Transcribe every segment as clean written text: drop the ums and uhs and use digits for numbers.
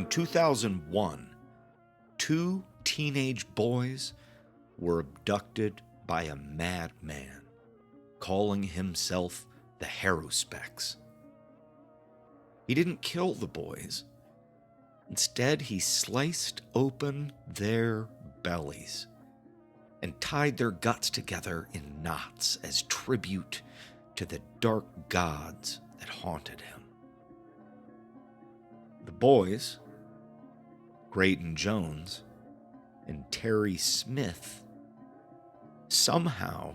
In 2001, 2 teenage boys were abducted by a madman calling himself the S.6. He didn't kill the boys. Instead, he sliced open their bellies and tied their guts together in knots as tribute to the dark gods that haunted him. The boys, Graydon Jones and Terry Smith, somehow,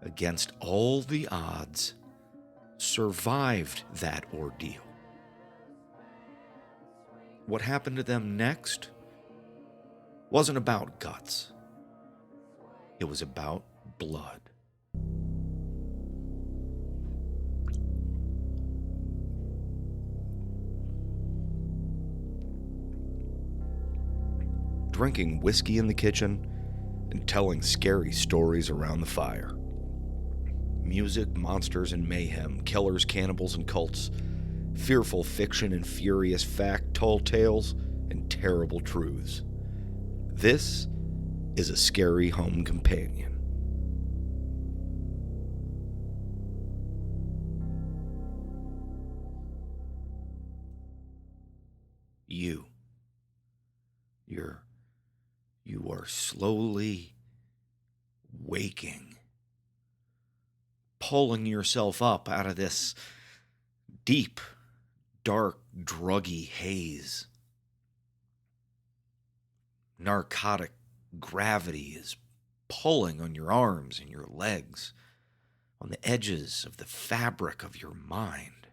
against all the odds, survived that ordeal. What happened to them next wasn't about guts. It was about blood. Drinking whiskey in the kitchen and telling scary stories around the fire. Music, monsters, and mayhem, killers, cannibals, and cults. Fearful fiction and furious fact, tall tales, and terrible truths. This is a scary home companion. You are slowly waking, pulling yourself up out of this deep, dark, druggy haze. Narcotic gravity is pulling on your arms and your legs, on the edges of the fabric of your mind.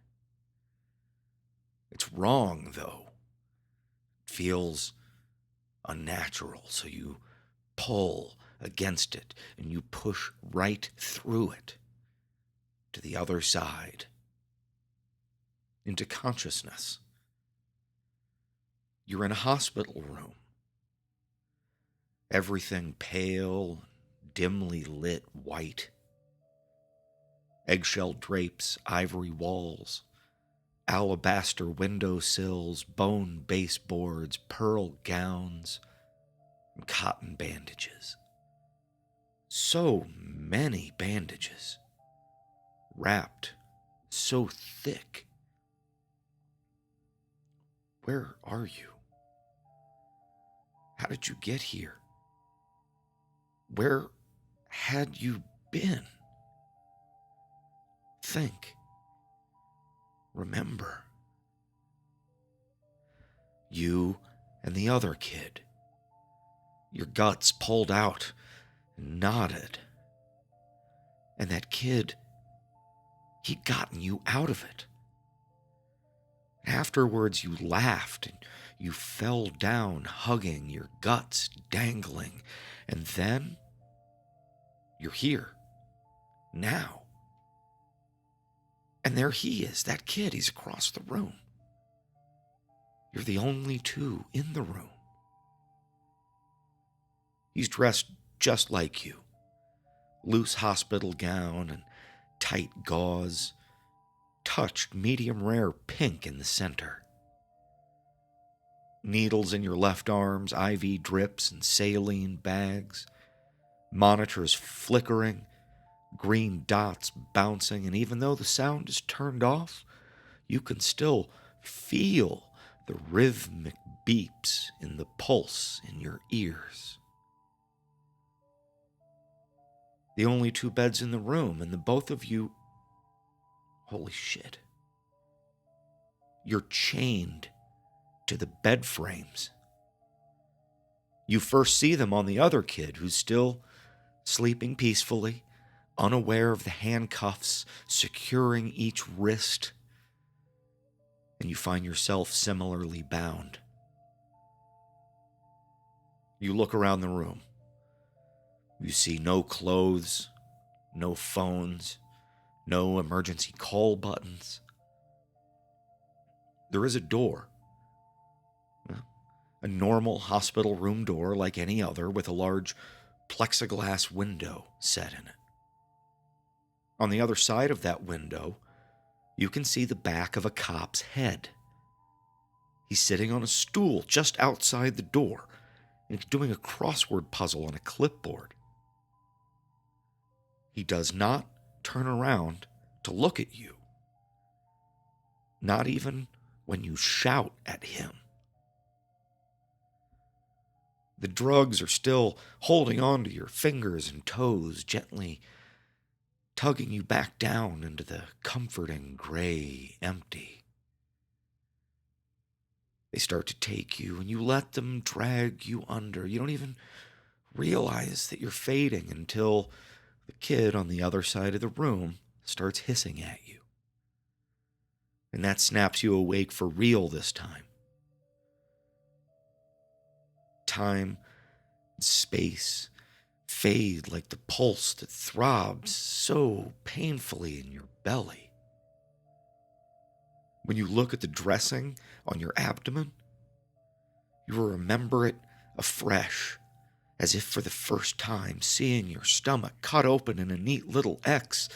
It's wrong, though. It feels unnatural, so you pull against it and you push right through it to the other side, into consciousness. You're in a hospital room. Everything pale, dimly lit white. Eggshell drapes, ivory walls, alabaster windowsills, bone baseboards, pearl gowns, and cotton bandages. So many bandages, wrapped so thick. Where are you? How did you get here? Where had you been? Think. Remember. You and the other kid. Your guts pulled out and knotted. And that kid, he'd gotten you out of it. Afterwards, you laughed and you fell down, hugging, your guts dangling. And then, you're here. Now. And there he is, that kid. He's across the room. You're the only two in the room. He's dressed just like you. Loose hospital gown and tight gauze. Touched medium rare pink in the center. Needles in your left arms, IV drips and saline bags. Monitors flickering. Green dots bouncing, and even though the sound is turned off, you can still feel the rhythmic beeps in the pulse in your ears. The only two beds in the room, and the both of you, holy shit, you're chained to the bed frames. You first see them on the other kid, who's still sleeping peacefully, unaware of the handcuffs securing each wrist, and you find yourself similarly bound. You look around the room. You see no clothes, no phones, no emergency call buttons. There is a door, a normal hospital room door like any other, with a large plexiglass window set in it. On the other side of that window, you can see the back of a cop's head. He's sitting on a stool just outside the door, and he's doing a crossword puzzle on a clipboard. He does not turn around to look at you, not even when you shout at him. The drugs are still holding on to your fingers and toes, gently tugging you back down into the comforting gray empty. They start to take you, and you let them drag you under. You don't even realize that you're fading until the kid on the other side of the room starts hissing at you. And that snaps you awake for real this time. Time and space fade like the pulse that throbs so painfully in your belly. When you look at the dressing on your abdomen, you will remember it afresh, as if for the first time, seeing your stomach cut open in a neat little X,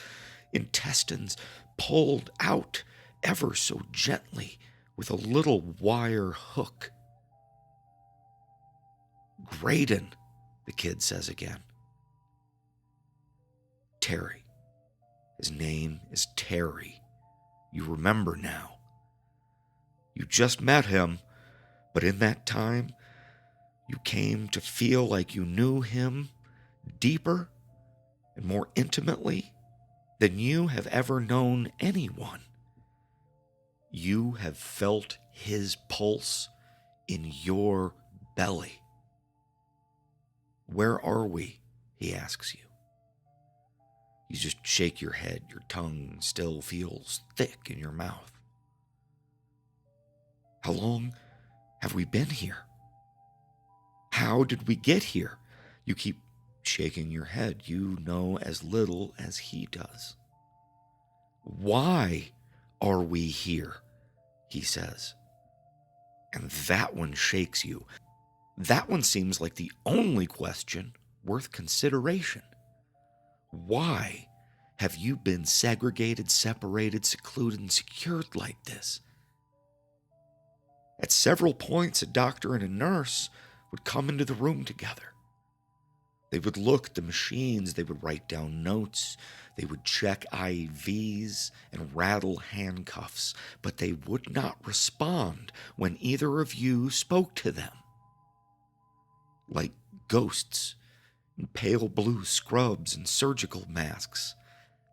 intestines pulled out ever so gently with a little wire hook. "Graydon," the kid says again. Terry. His name is Terry. You remember now. You just met him, but in that time, you came to feel like you knew him deeper and more intimately than you have ever known anyone. You have felt his pulse in your belly. "Where are we?" he asks you. You just shake your head. Your tongue still feels thick in your mouth. "How long have we been here? How did we get here?" You keep shaking your head. You know as little as he does. "Why are we here?" he says. And that one shakes you. That one seems like the only question worth consideration. Why have you been segregated, separated, secluded, and secured like this? At several points, a doctor and a nurse would come into the room together. They would look at the machines, they would write down notes, they would check IVs and rattle handcuffs, but they would not respond when either of you spoke to them. Like ghosts in pale blue scrubs and surgical masks,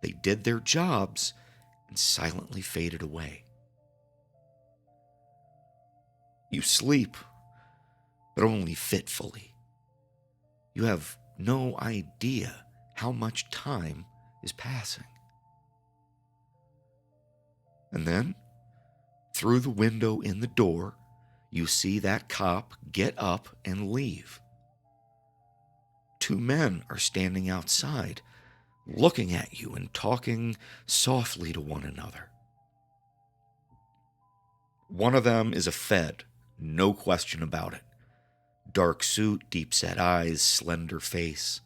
they did their jobs and silently faded away. You sleep, but only fitfully. You have no idea how much time is passing. And then, through the window in the door, you see that cop get up and leave. 2 men are standing outside, looking at you and talking softly to one another. One of them is a Fed, no question about it. Dark suit, deep-set eyes, slender face.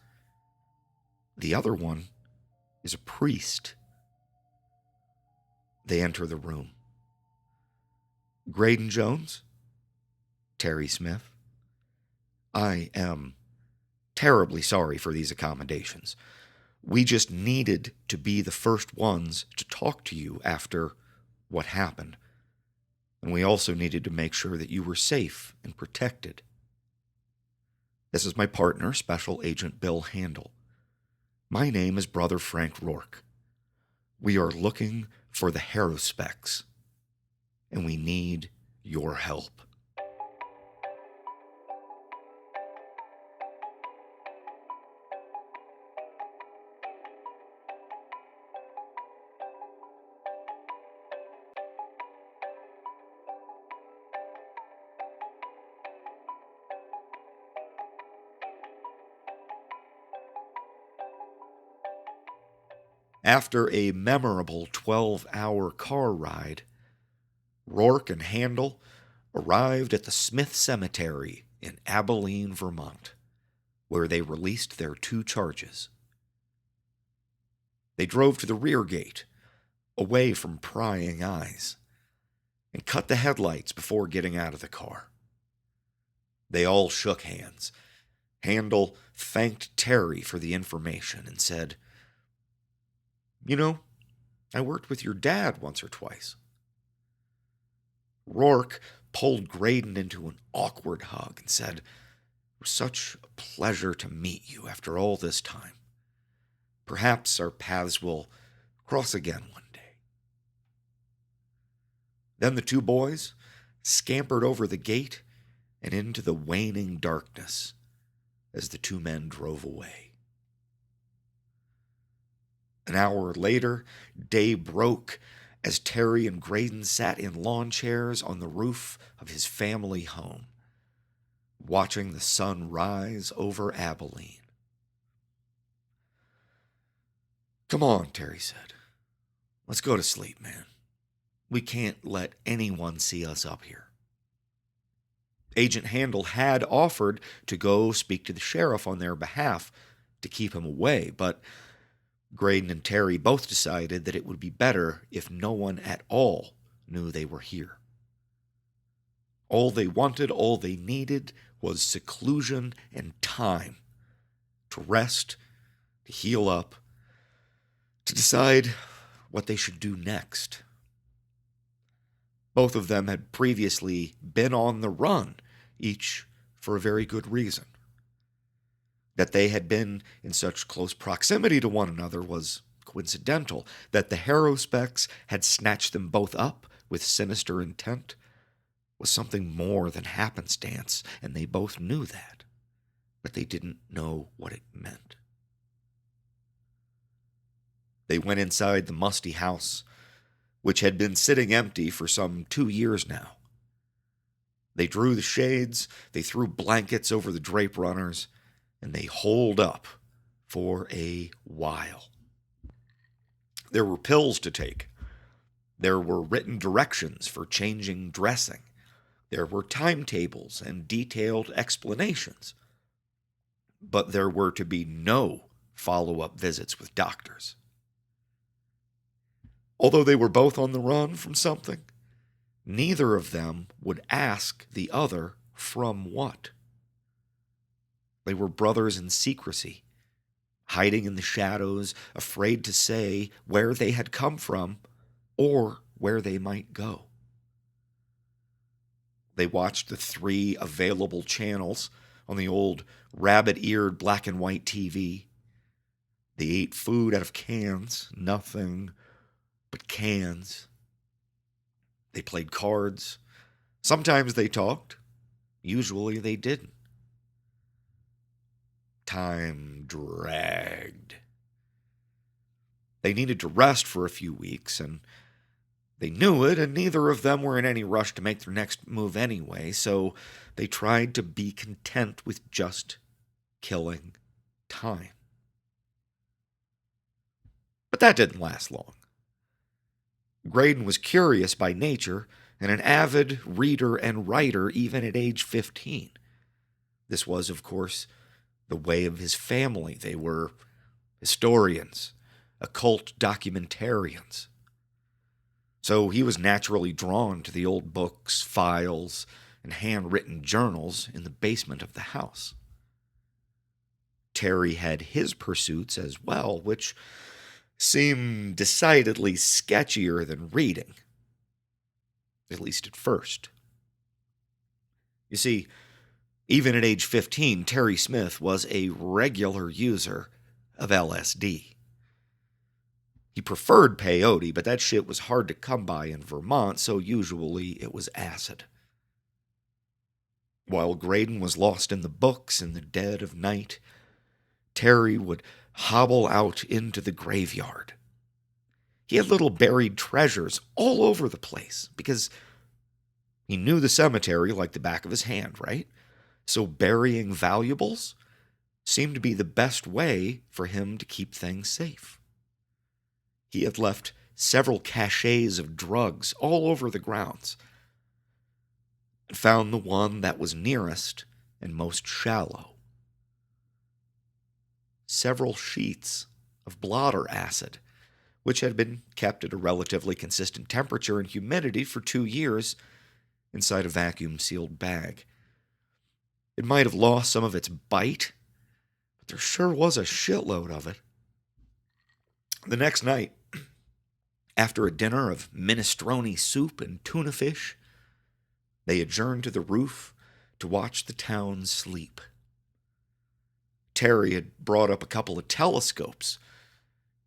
The other one is a priest. They enter the room. "Graydon Jones? Terry Smith? I am terribly sorry for these accommodations. We just needed to be the first ones to talk to you after what happened. And we also needed to make sure that you were safe and protected. This is my partner, Special Agent Bill Handel. My name is Brother Frank Rourke. We are looking for the Harrowspecks, and we need your help." After a memorable 12-hour car ride, Rourke and Handel arrived at the Smith Cemetery in Abilene, Vermont, where they released their 2 charges. They drove to the rear gate, away from prying eyes. and cut the headlights before getting out of the car. They all shook hands. Handel thanked Terry for the information and said, "You know, I worked with your dad once or twice." Rourke pulled Graydon into an awkward hug and said, "It was such a pleasure to meet you after all this time. Perhaps our paths will cross again one day." Then the two boys scampered over the gate and into the waning darkness as the two men drove away. An hour later, day broke as Terry and Graydon sat in lawn chairs on the roof of his family home, watching the sun rise over Abilene. "Come on," Terry said. "Let's go to sleep, man. We can't let anyone see us up here." Agent Handel had offered to go speak to the sheriff on their behalf to keep him away, but Graydon and Terry both decided that it would be better if no one at all knew they were here. All they wanted, all they needed, was seclusion and time to rest, to heal up, to decide what they should do next. Both of them had previously been on the run, each for a very good reason. That they had been in such close proximity to one another was coincidental. That the Harrowspecks had snatched them both up with sinister intent was something more than happenstance, and they both knew that, but they didn't know what it meant. They went inside the musty house, which had been sitting empty for some 2 years now. They drew the shades, they threw blankets over the drape runners, and they holed up for a while. There were pills to take. There were written directions for changing dressing. There were timetables and detailed explanations. But there were to be no follow-up visits with doctors. Although they were both on the run from something, neither of them would ask the other from what. They were brothers in secrecy, hiding in the shadows, afraid to say where they had come from or where they might go. They watched the 3 available channels on the old rabbit-eared black and white TV. They ate food out of cans, nothing but cans. They played cards. Sometimes they talked. Usually they didn't. Time dragged. They needed to rest for a few weeks, and they knew it, and neither of them were in any rush to make their next move anyway, so they tried to be content with just killing time. But that didn't last long. Graydon was curious by nature and an avid reader and writer even at age 15. This was, of course, the way of his family. They were historians, occult documentarians. So he was naturally drawn to the old books, files, and handwritten journals in the basement of the house. Terry had his pursuits as well, which seemed decidedly sketchier than reading, at least at first. You see, even at age 15, Terry Smith was a regular user of LSD. He preferred peyote, but that shit was hard to come by in Vermont, so usually it was acid. While Graydon was lost in the books in the dead of night, Terry would hobble out into the graveyard. He had little buried treasures all over the place because he knew the cemetery like the back of his hand, right? So burying valuables seemed to be the best way for him to keep things safe. He had left several caches of drugs all over the grounds and found the one that was nearest and most shallow. Several sheets of blotter acid, which had been kept at a relatively consistent temperature and humidity for 2 years inside a vacuum-sealed bag. It might have lost some of its bite, but there sure was a shitload of it. The next night, after a dinner of minestrone soup and tuna fish, they adjourned to the roof to watch the town sleep. Terry had brought up a couple of telescopes,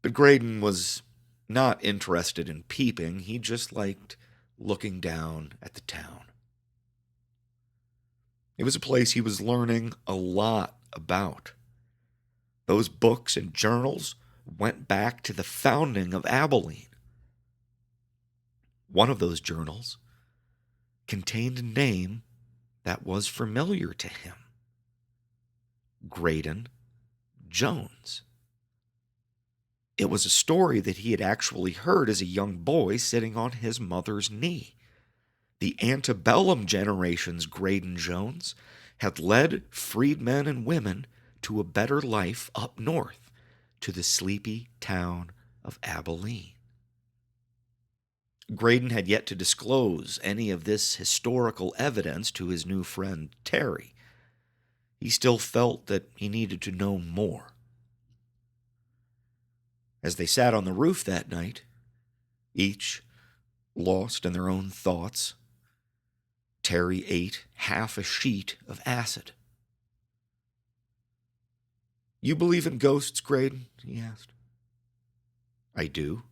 but Graydon was not interested in peeping. He just liked looking down at the town. It was a place he was learning a lot about. Those books and journals went back to the founding of Abilene. One of those journals contained a name that was familiar to him: Graydon Jones. It was a story that he had actually heard as a young boy sitting on his mother's knee. The antebellum generation's Graydon Jones had led freedmen and women to a better life up north, to the sleepy town of Abilene. Graydon had yet to disclose any of this historical evidence to his new friend Terry. He still felt that he needed to know more. As they sat on the roof that night, each lost in their own thoughts, Terry ate half a sheet of acid. "You believe in ghosts, Graydon?" he asked. "I do."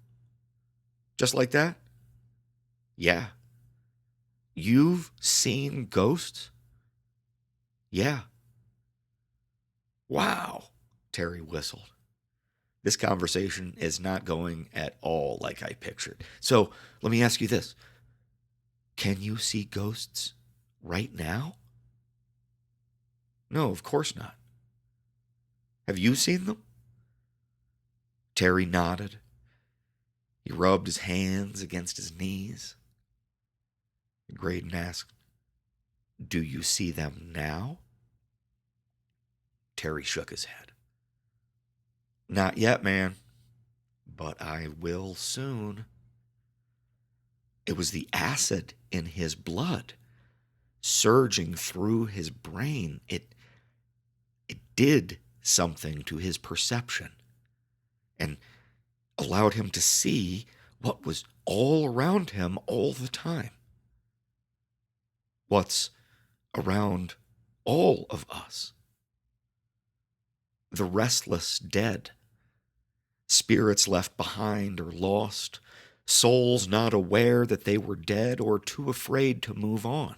"Just like that?" "Yeah." "You've seen ghosts?" "Yeah." "Wow," Terry whistled. This conversation is not going at all like I pictured. So let me ask you this. Can you see ghosts right now? No, of course not. Have you seen them? Terry nodded. He rubbed his hands against his knees. Graydon asked, "Do you see them now?" Terry shook his head. "Not yet, man, but I will soon." It was the acid in his blood surging through his brain. It did something to his perception and allowed him to see what was all around him all the time. What's around all of us. The restless dead, spirits left behind or lost, souls not aware that they were dead or too afraid to move on.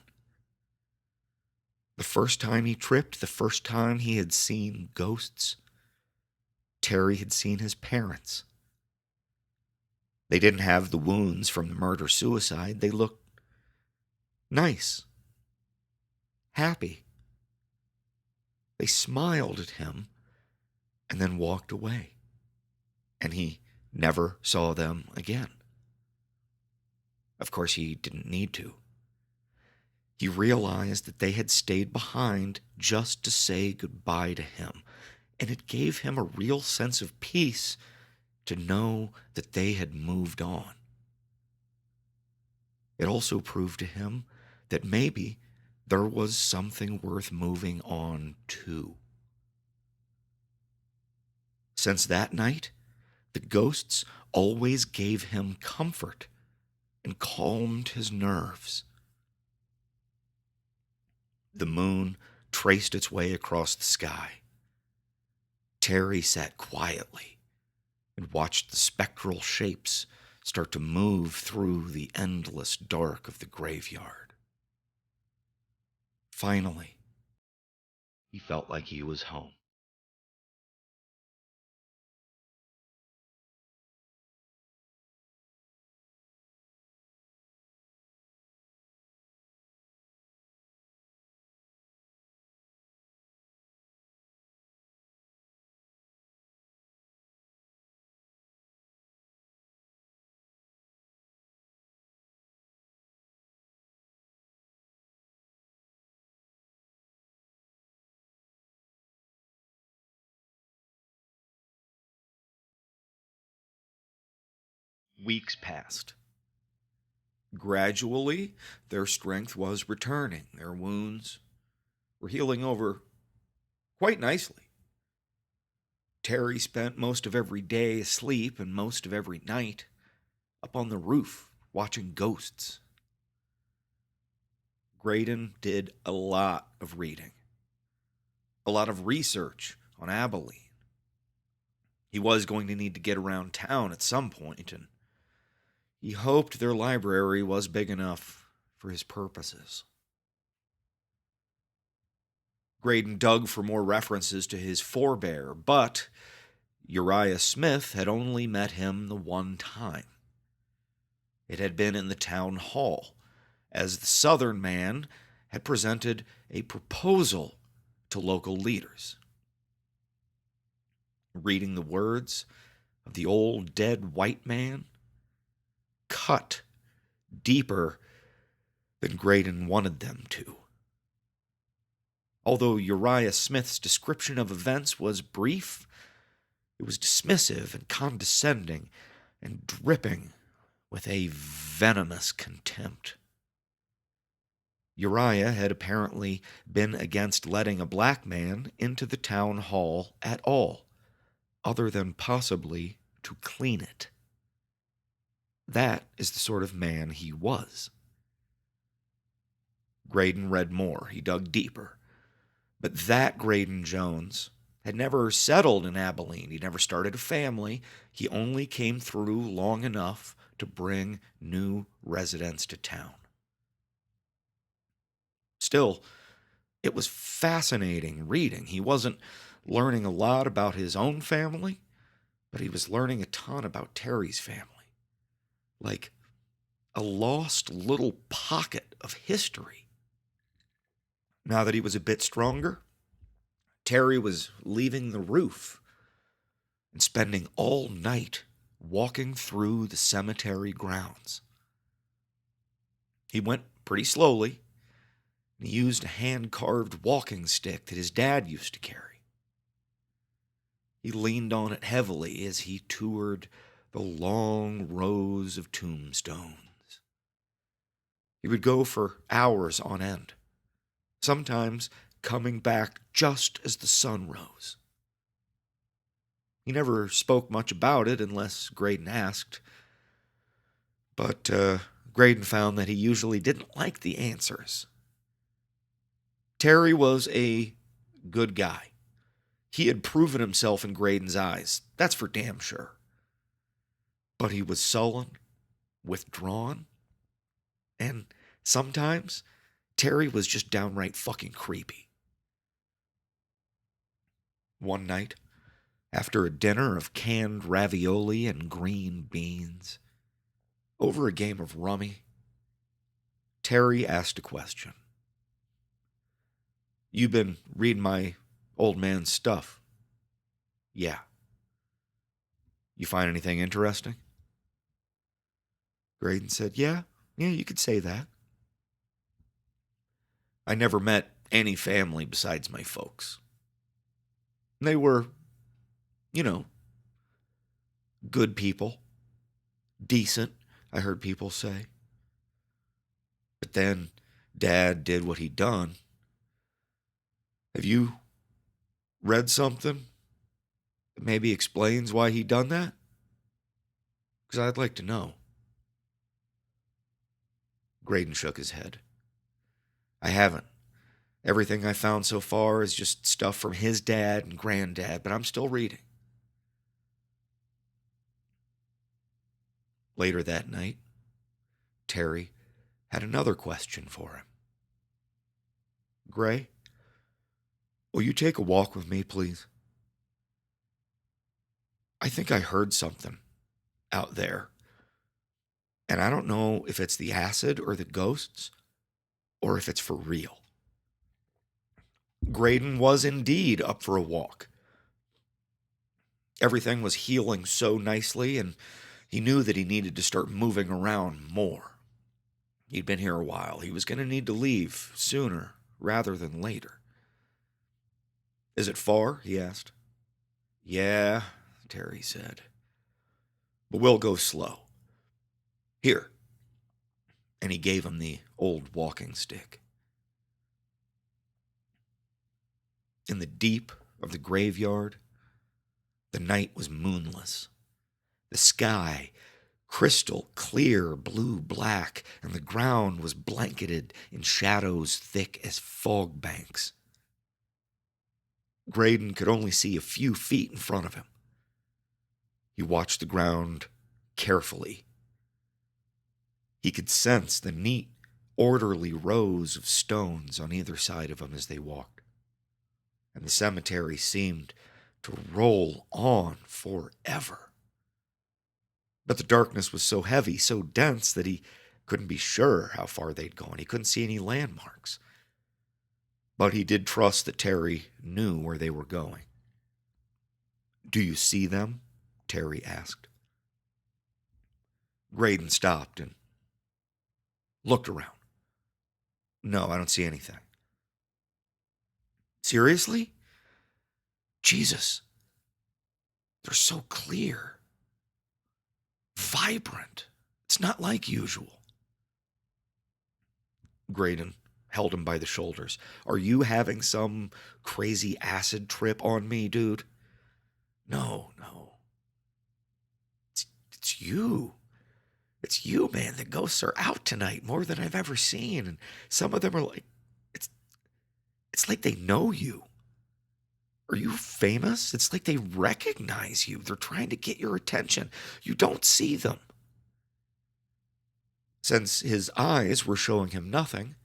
The first time he tripped, the first time he had seen ghosts, Terry had seen his parents. They didn't have the wounds from the murder-suicide. They looked nice, happy. They smiled at him and then walked away. And he never saw them again. Of course, he didn't need to. He realized that they had stayed behind just to say goodbye to him, and it gave him a real sense of peace to know that they had moved on. It also proved to him that maybe there was something worth moving on to. Since that night, the ghosts always gave him comfort and calmed his nerves. The moon traced its way across the sky. Terry sat quietly and watched the spectral shapes start to move through the endless dark of the graveyard. Finally, he felt like he was home. Weeks passed. Gradually, their strength was returning. Their wounds were healing over quite nicely. Terry spent most of every day asleep and most of every night up on the roof watching ghosts. Graydon did a lot of reading, a lot of research on Abilene. He was going to need to get around town at some point, and he hoped their library was big enough for his purposes. Graydon dug for more references to his forebear, but Uriah Smith had only met him the one time. It had been in the town hall, as the Southern man had presented a proposal to local leaders. Reading the words of the old dead white man cut deeper than Graydon wanted them to. Although Uriah Smith's description of events was brief, it was dismissive and condescending and dripping with a venomous contempt. Uriah had apparently been against letting a black man into the town hall at all, other than possibly to clean it. That is the sort of man he was. Graydon read more. He dug deeper. But that Graydon Jones had never settled in Abilene. He never started a family. He only came through long enough to bring new residents to town. Still, it was fascinating reading. He wasn't learning a lot about his own family, but he was learning a ton about Terry's family. Like a lost little pocket of history. Now that he was a bit stronger, Terry was leaving the roof and spending all night walking through the cemetery grounds. He went pretty slowly, and he used a hand-carved walking stick that his dad used to carry. He leaned on it heavily as he toured the long rows of tombstones. He would go for hours on end, sometimes coming back just as the sun rose. He never spoke much about it unless Graydon asked, but Graydon found that he usually didn't like the answers. Terry was a good guy. He had proven himself in Graydon's eyes, that's for damn sure. But he was sullen, withdrawn, and sometimes Terry was just downright fucking creepy. One night, after a dinner of canned ravioli and green beans, over a game of rummy, Terry asked a question. "You been reading my old man's stuff?" "Yeah." "You find anything interesting?" Graydon said, Yeah, you could say that. I never met any family besides my folks. They were, good people. Decent, I heard people say. But then Dad did what he'd done. Have you read something that maybe explains why he done that? Because I'd like to know. Graydon shook his head. I haven't. Everything I found so far is just stuff from his dad and granddad, but I'm still reading. Later that night, Terry had another question for him. Gray, will you take a walk with me, please? I think I heard something out there. And I don't know if it's the acid or the ghosts, or if it's for real. Graydon was indeed up for a walk. Everything was healing so nicely, and he knew that he needed to start moving around more. He'd been here a while. He was going to need to leave sooner rather than later. Is it far? He asked. Yeah, Terry said. But we'll go slow. Here. And he gave him the old walking stick. In the deep of the graveyard, the night was moonless. The sky, crystal clear blue-black, and the ground was blanketed in shadows thick as fog banks. Graydon could only see a few feet in front of him. He watched the ground carefully. He could sense the neat, orderly rows of stones on either side of him as they walked. And the cemetery seemed to roll on forever. But the darkness was so heavy, so dense, that he couldn't be sure how far they'd gone. He couldn't see any landmarks. But he did trust that Terry knew where they were going. "Do you see them?" Terry asked. Graydon stopped and looked around. "No, I don't see anything." "Seriously?" "Jesus, they're so clear. Vibrant. It's not like usual." Graydon held him by the shoulders. "Are you having some crazy acid trip on me, dude?" No. It's you. It's you, man. The ghosts are out tonight more than I've ever seen. And some of them are like, it's like they know you. Are you famous? It's like they recognize you. They're trying to get your attention. You don't see them." Since his eyes were showing him nothing,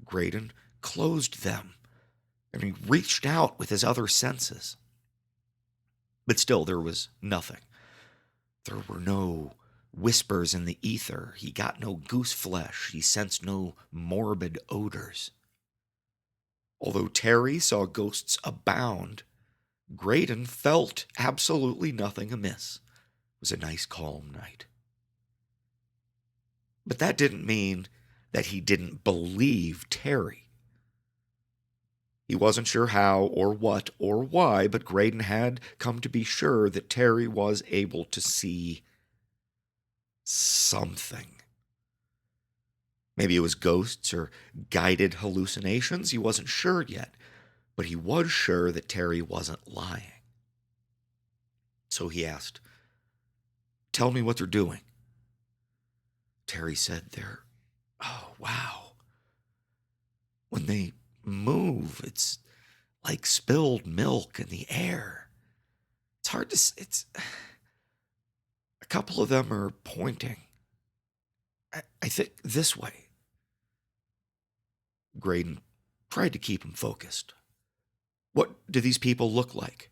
Graydon closed them, and he reached out with his other senses. But still, there was nothing. There were no whispers in the ether. He got no goose flesh. He sensed no morbid odors. Although Terry saw ghosts abound, Graydon felt absolutely nothing amiss. It was a nice, calm night. But that didn't mean that he didn't believe Terry. He wasn't sure how or what or why, but Graydon had come to be sure that Terry was able to see something. Maybe it was ghosts or guided hallucinations. He wasn't sure yet, but he was sure that Terry wasn't lying. So he asked, "Tell me what they're doing." Terry said, "Oh, wow. When they move, it's like spilled milk in the air. It's hard to, it's, a couple of them are pointing. I think this way." Graydon tried to keep him focused. "What do these people look like?"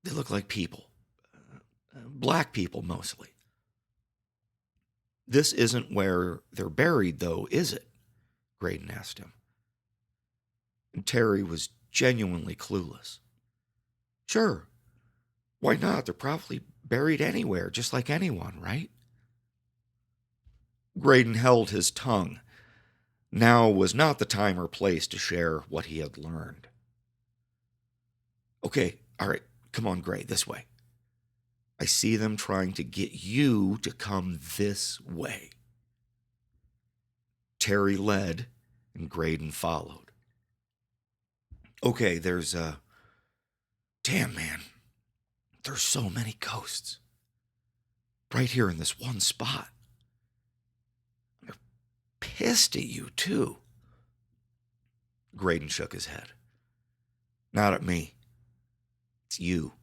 "They look like people. Black people, mostly." "This isn't where they're buried, though, is it?" Graydon asked him. And Terry was genuinely clueless. "Sure. Why not? They're probably buried anywhere, just like anyone, right?" Graydon held his tongue. Now was not the time or place to share what he had learned. "Okay, all right, come on, Gray, this way. I see them trying to get you to come this way." Terry led, and Graydon followed. "Okay, there's damn, man, there's so many ghosts. Right here in this one spot. They're pissed at you, too." Graydon shook his head. "Not at me. It's you.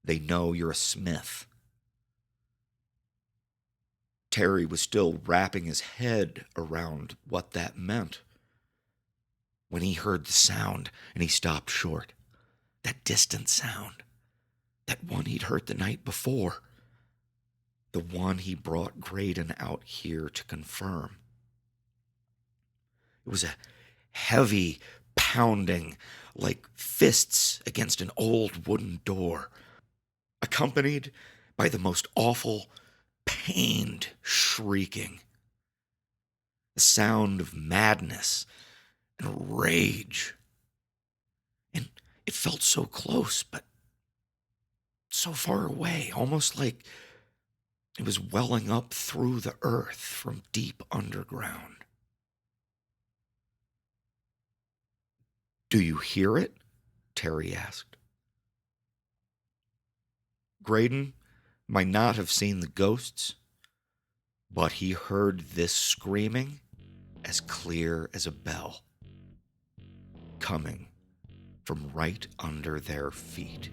They know you're a smith." Terry was still wrapping his head around what that meant when he heard the sound, and he stopped short. That distant sound. That one he'd heard the night before. The one he brought Graydon out here to confirm. It was a heavy pounding, like fists against an old wooden door, accompanied by the most awful, pained shrieking. The sound of madness and rage. And it felt so close, but so far away, almost like It was welling up through the earth from deep underground. "Do you hear it?" Terry asked. Graydon might not have seen the ghosts, but he heard this screaming as clear as a bell, coming from right under their feet.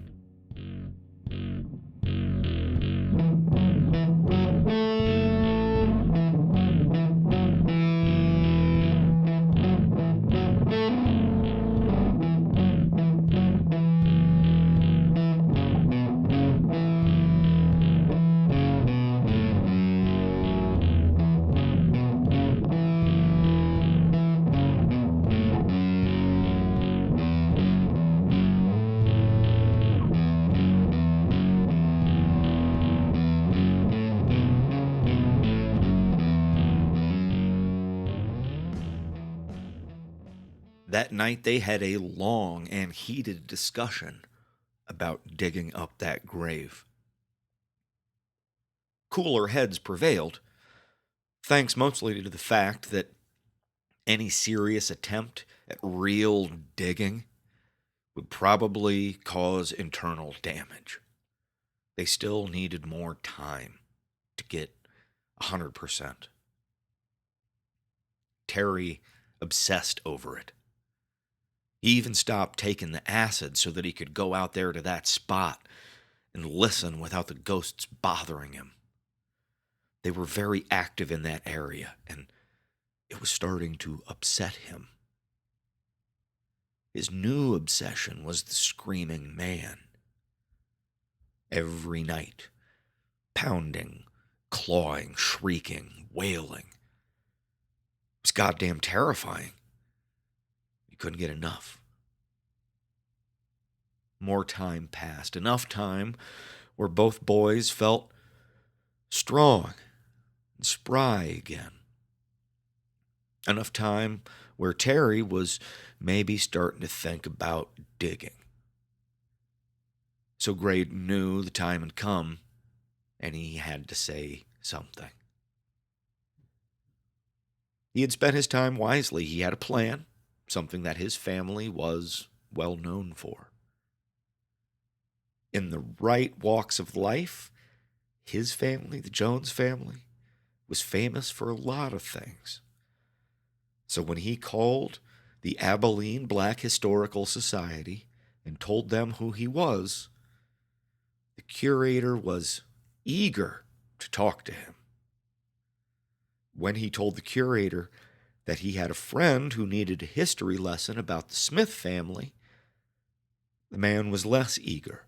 That night they had a long and heated discussion about digging up that grave. Cooler heads prevailed, thanks mostly to the fact that any serious attempt at real digging would probably cause internal damage. They still needed more time to get 100%. Terry obsessed over it. He even stopped taking the acid so that he could go out there to that spot and listen without the ghosts bothering him. They were very active in that area, and it was starting to upset him. His new obsession was the screaming man. Every night, pounding, clawing, shrieking, wailing. It was goddamn terrifying. You couldn't get enough. More time passed, enough time where both boys felt strong and spry again. Enough time where Terry was maybe starting to think about digging. So Graydon knew the time had come, and he had to say something. He had spent his time wisely. He had a plan, something that his family was well known for. In the right walks of life, his family, the Jones family, was famous for a lot of things. So when he called the Abilene Black Historical Society and told them who he was, the curator was eager to talk to him. When he told the curator that he had a friend who needed a history lesson about the Smith family, the man was less eager.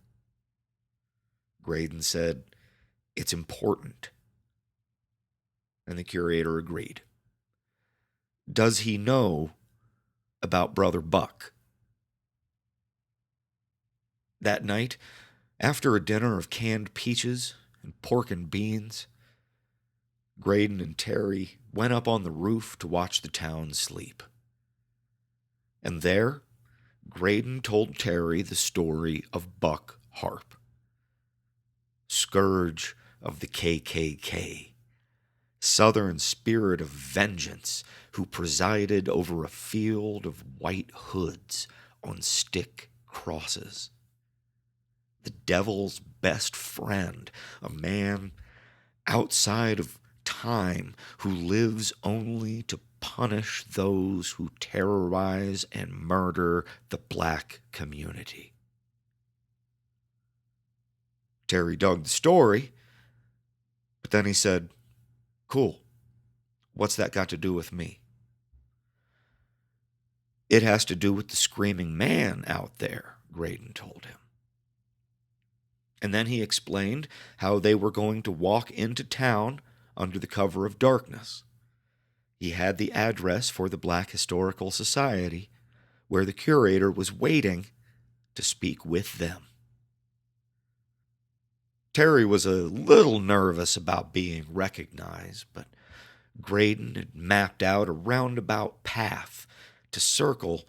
Graydon said, "It's important." And the curator agreed. "Does he know about Brother Buck?" That night, after a dinner of canned peaches and pork and beans, Graydon and Terry went up on the roof to watch the town sleep. And there, Graydon told Terry the story of Buck Harp, scourge of the KKK, Southern spirit of vengeance who presided over a field of white hoods on stick crosses. The devil's best friend, a man outside of time who lives only to punish those who terrorize and murder the black community. Terry dug the story, but then he said, "Cool. What's that got to do with me?" "It has to do with the screaming man out there," Graydon told him. And then he explained how they were going to walk into town under the cover of darkness. He had the address for the Black Historical Society, where the curator was waiting to speak with them. Terry was a little nervous about being recognized, but Graydon had mapped out a roundabout path to circle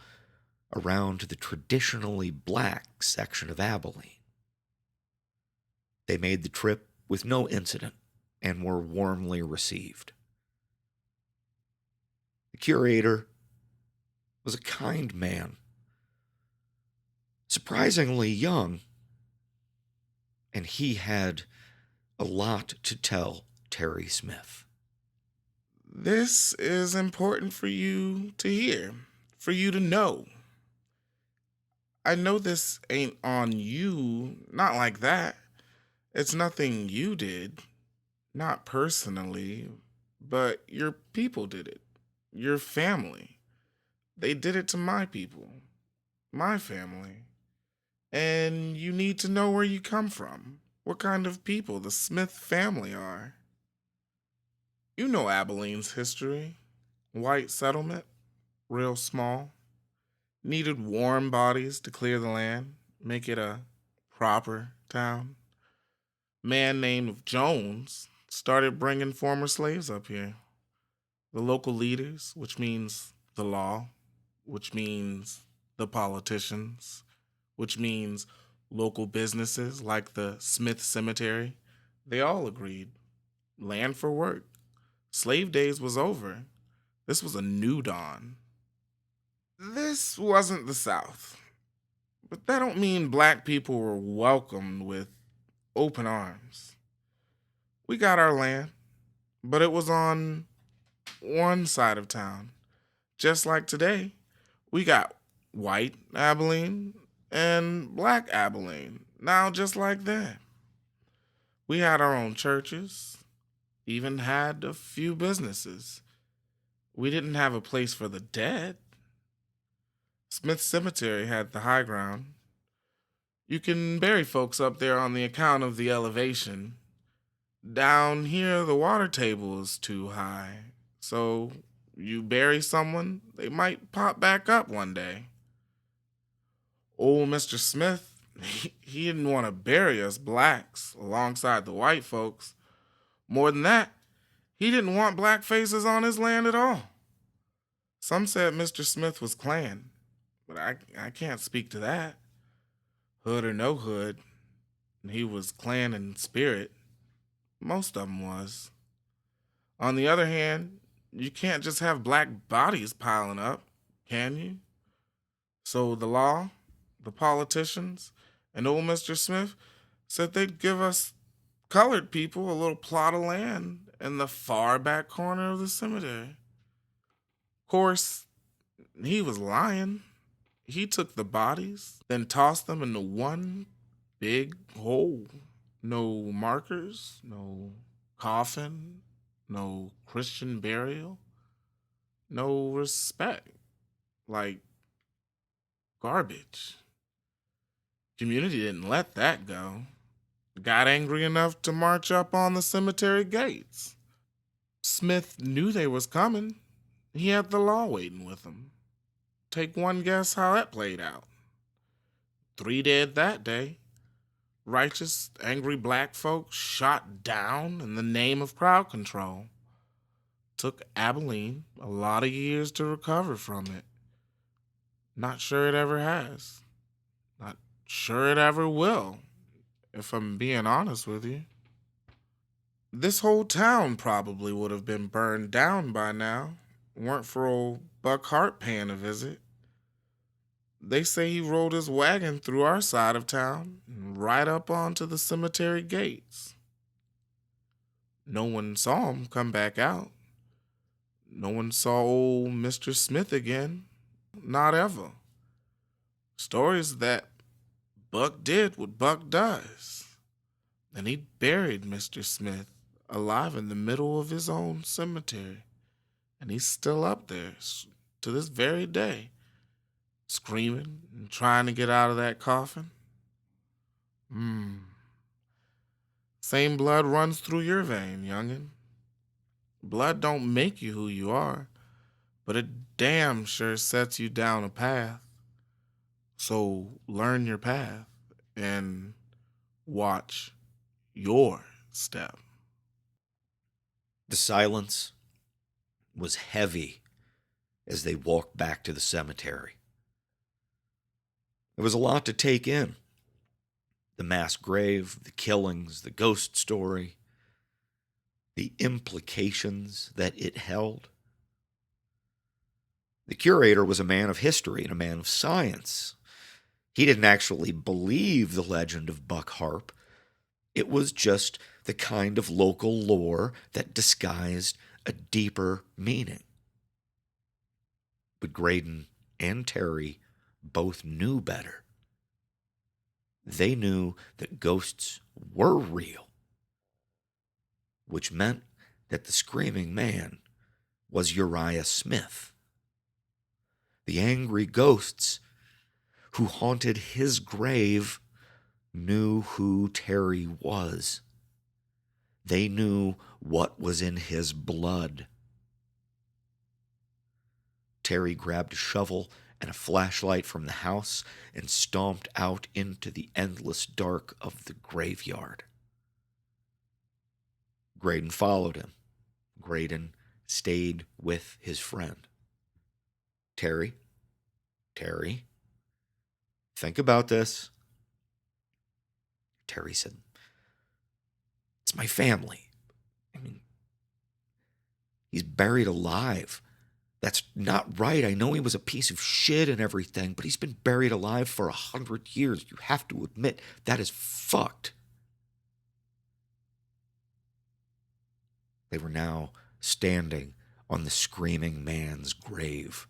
around to the traditionally black section of Abilene. They made the trip with no incident, and were warmly received. The curator was a kind man, surprisingly young, and he had a lot to tell Terry Smith. This is important for you to hear, for you to know. I know this ain't on you, not like that. It's nothing you did, not personally, but your people did it. Your family. They did it to my people, my family. And you need to know where you come from, what kind of people the Smith family are. You know Abilene's history. White settlement, real small. Needed warm bodies to clear the land, make it a proper town. Man named Jones started bringing former slaves up here. The local leaders, which means the law, which means the politicians, which means local businesses like the Smith Cemetery, they all agreed. Land for work. Slave days was over. This was a new dawn. This wasn't the South, but that don't mean black people were welcomed with open arms. We got our land, but it was on one side of town. Just like today, we got white Abilene and black Abilene. Now, just like that. We had our own churches, even had a few businesses. We didn't have a place for the dead. Smith Cemetery had the high ground. You can bury folks up there on the account of the elevation. Down here, the water table is too high. So you bury someone, they might pop back up one day. Old Mr. Smith, he didn't want to bury us blacks alongside the white folks. More than that, he didn't want black faces on his land at all. Some said Mr. Smith was Klan, but I can't speak to that. Hood or no hood, he was Klan in spirit. Most of them was. On the other hand, you can't just have black bodies piling up, can you? So the law, the politicians, and old Mr. Smith said they'd give us colored people a little plot of land in the far back corner of the cemetery. Of course, he was lying. He took the bodies, then tossed them into one big hole. No markers, no coffin, no Christian burial, no respect. Like garbage. Community didn't let that go. Got angry enough to march up on the cemetery gates. Smith knew they was coming. He had the law waiting with him. Take one guess how that played out. 3 dead that day. Righteous, angry black folks shot down in the name of crowd control. Took Abilene a lot of years to recover from it. Not sure it ever has. Not sure it ever will, if I'm being honest with you. This whole town probably would have been burned down by now, weren't for old Buck Hart paying a visit. They say he rode his wagon through our side of town and right up onto the cemetery gates. No one saw him come back out. No one saw old Mr. Smith again. Not ever. Stories that Buck did what Buck does. And he buried Mr. Smith alive in the middle of his own cemetery. And he's still up there to this very day, screaming and trying to get out of that coffin. Same blood runs through your vein, youngin'. Blood don't make you who you are, but it damn sure sets you down a path. So learn your path and watch your step. The silence was heavy as they walked back to the cemetery. There was a lot to take in. The mass grave, the killings, the ghost story. the implications that it held. The curator was a man of history and a man of science. He didn't actually believe the legend of Buck Harp. It was just the kind of local lore that disguised a deeper meaning. But Graydon and Terry both knew better. They knew that ghosts were real, which meant that the screaming man was Uriah Smith. The angry ghosts who haunted his grave knew who Terry was. They knew what was in his blood. Terry grabbed a shovel and a flashlight from the house and stomped out into the endless dark of the graveyard. Graydon followed him. Graydon stayed with his friend. Terry, think about this. Terry said, "It's my family. I mean, he's buried alive. That's not right. I know he was a piece of shit and everything, but he's been buried alive for 100 years. You have to admit, that is fucked." They were now standing on the screaming man's grave.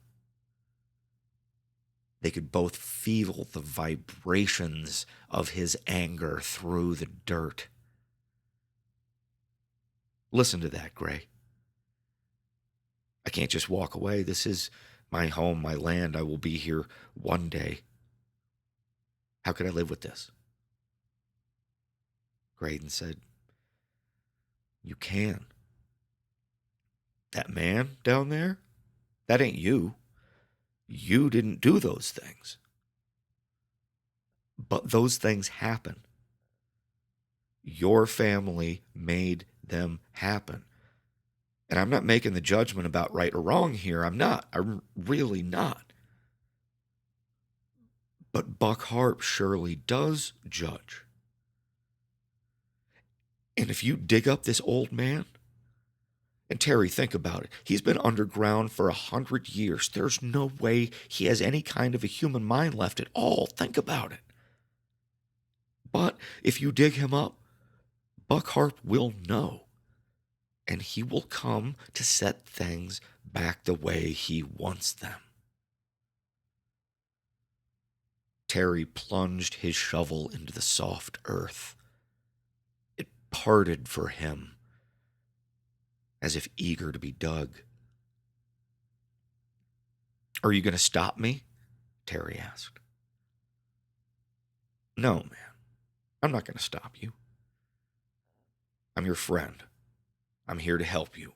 They could both feel the vibrations of his anger through the dirt. Listen to that, Gray. I can't just walk away. This is my home, my land. I will be here one day. How could I live with this? Graydon said, "You can. That man down there, that ain't you. You didn't do those things. But those things happen. Your family made them happen. And I'm not making the judgment about right or wrong here. I'm not. I'm really not. But Buck Harp surely does judge. And if you dig up this old man, and Terry, think about it. He's been underground for 100 years. There's no way he has any kind of a human mind left at all. Think about it. But if you dig him up, Buck Harp will know. And he will come to set things back the way he wants them." Terry plunged his shovel into the soft earth. It parted for him, as if eager to be dug. "Are you going to stop me?" Terry asked. "No, man. I'm not going to stop you. I'm your friend. I'm here to help you,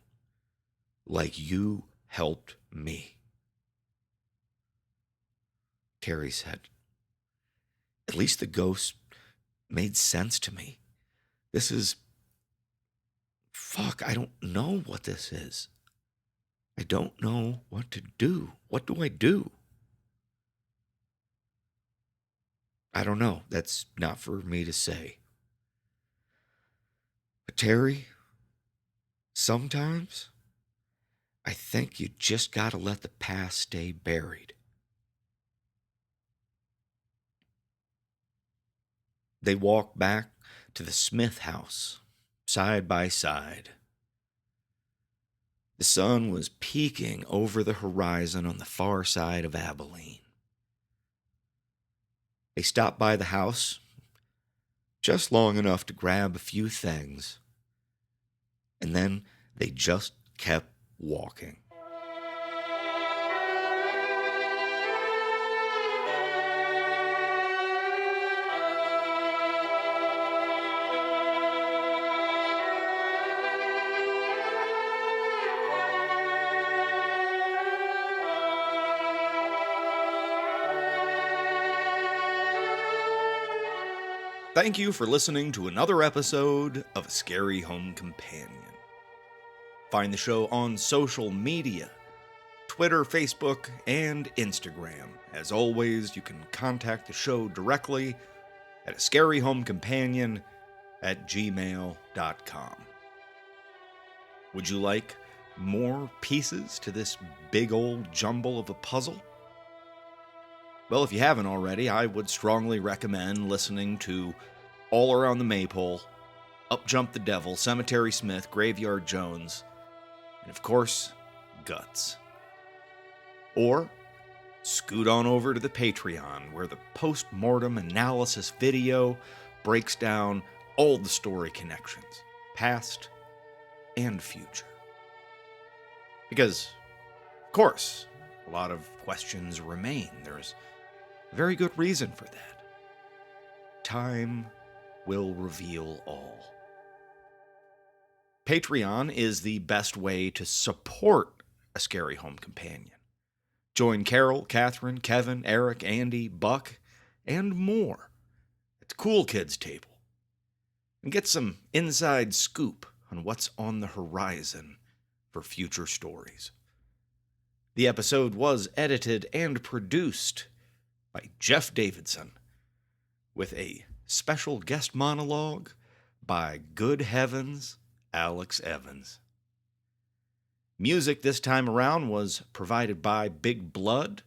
like you helped me." Terry said, "At least the ghost made sense to me. This is... Fuck, I don't know what this is. I don't know what to do. What do I do?" "I don't know. That's not for me to say. But Terry, sometimes I think you just gotta let the past stay buried." They walked back to the Smith house, side by side. The sun was peeking over the horizon on the far side of Abilene. They stopped by the house just long enough to grab a few things, and then they just kept walking. Thank you for listening to another episode of A Scary Home Companion. Find the show on social media, Twitter, Facebook, and Instagram. As always, you can contact the show directly at ascaryhomecompanion@gmail.com. Would you like more pieces to this big old jumble of a puzzle? Well, if you haven't already, I would strongly recommend listening to All Around the Maypole, Up Jump the Devil, Cemetery Smith, Graveyard Jones, and of course, Guts. Or scoot on over to the Patreon, where the post-mortem analysis video breaks down all the story connections, past and future. Because, of course, a lot of questions remain. There's a very good reason for that. Time will reveal all. Patreon is the best way to support a Scary Home Companion. Join Carol, Catherine, Kevin, Eric, Andy, Buck, and more at the Cool Kids table. And get some inside scoop on what's on the horizon for future stories. The episode was edited and produced by Jeff Davidson, with a special guest monologue by good heavens, Alex Evans. Music this time around was provided by Big Blood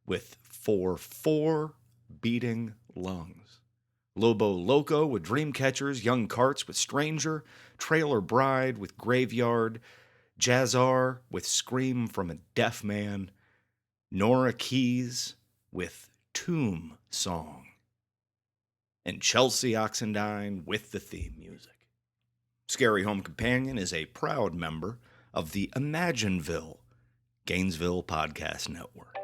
with For 4 Beating Lungs, Lobo Loco with Dreamcatchers, Young Kartz with Stranger, Trailer Bride with Graveyard, Jahzzar with Scream from a Deaf Man, Nora Keys with Tomb Song, and Chelsea Oxendine with the theme music. Scary Home Companion is a proud member of the Imagineville, Gainesville Podcast Network.